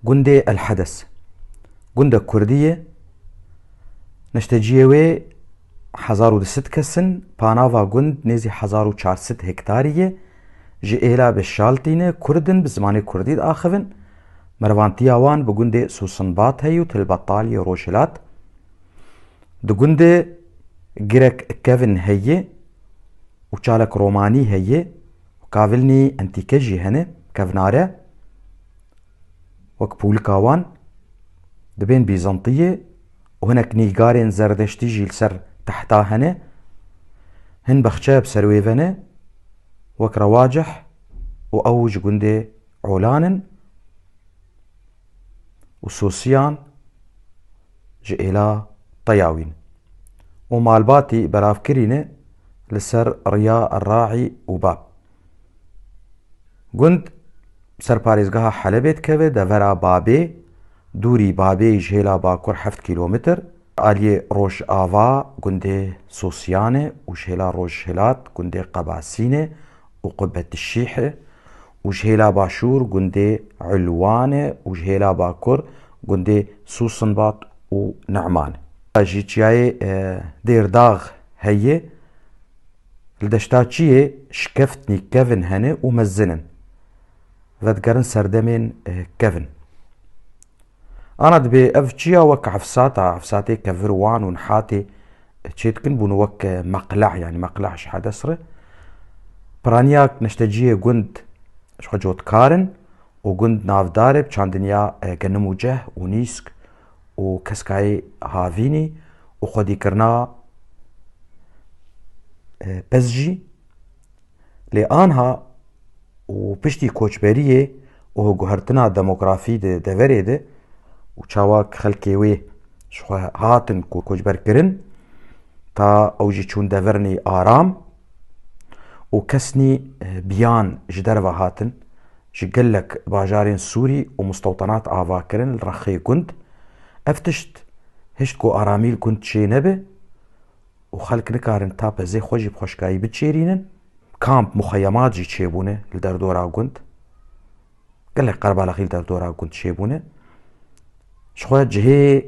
جندي الحدث جند كردية نشتجيوي 1006 كسن بانافا جند نيزي 1400 هكتارية جي إيلا بالشالتينة كردن بزماني كرديد آخفن مروانتيا وان بجندي سوسنبات هيو تلبطالي روشلات دو جندي جرك كيفن هي وشالك روماني هي وكافلني انتيكجي هنا كافنارة وك بولكاوان دبين بيزنطية وهناك نيجارين زردشتي جيل سر تحتا هنا هن بخشاب سرويفنه وك رواجح وأوج جندي عولان وسوسيان جئلا طياوين ومالباتي برافكرينه لسر رياء الراعي وباب جند سر باريزگاها حلبت كوه دفرا بابي دوري بابي جهلا باكور 7 كيلومتر آلية روش آفا جندي سوسيانه وجهلا روش هلات جندي قباسينه وقبة الشيحة وجهلا باشور جندي علوانه وجهلا باكور جندي سوسنباط ونعمان جيتشاي دير داغ هي لدشتاتشيه شكفتني كيفن هنا ومزنن فدقرن سردمين كيفن انا دبي افجيا وك عفساتي كفروان ونحاتي تشيتكن بون وك مقلع يعني مقلع شحادسره برانياك نشتجيه جند شخجوت كارن وجند نافدارب كان دنيا جنموجه ونيسك وكسكاي هافيني وخدي كرنا بزجي لآنها وبشتي كوچبريه وهو جهرتنا ديموغرافي دفري ده وشاواك خلكيوي شو هاتن كوچبر كرن تا اوجي چون دفرني آرام وكسني بيان جدروا هاتن جقلك باجارين سوري ومستوطنات آفاكرن الرخي كنت افتشت هشتكو آراميل كنت شي نبه وخلق نكارن تابا زي خوشي بخوشكاي بتشيرينن كامب مخيمات جي تشيبونه لدردورا كنت قلك قربا لخيل دردورا كنت تشيبونه شخوات جهي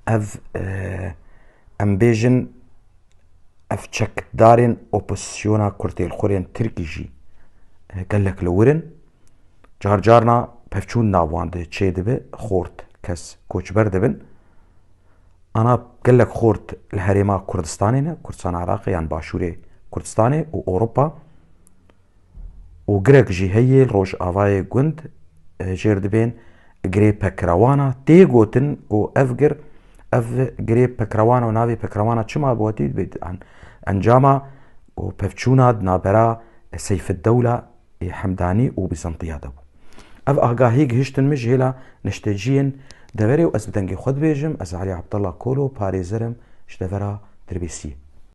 اف امبيجن اف تشك دارين اوبوسيونا كورتي الخورين تركي جي قلك لورن جارنا بفچون ناوان ده تشي دبه خورت كس كوچبر دبن انا قلك خورت الهريما كردستانينا كردستان عراقي يعني باشوري كردستاني واوروبا وقرق جي هي الروش افاي جند جير دبين جري بكروانا تيغوتن و افجر اف جري بكروانا ونافي بكروانا چما بوتي بيد عن انجاما و بفچونا نابرا سيف الدولة حمداني وبيزنطية دو اف اغاهيق هشتن مجهلا نشتجين دوري و اسبدنجي خود بيجم از علي عبد الله كولو باريزرم اشتفرا دربيسي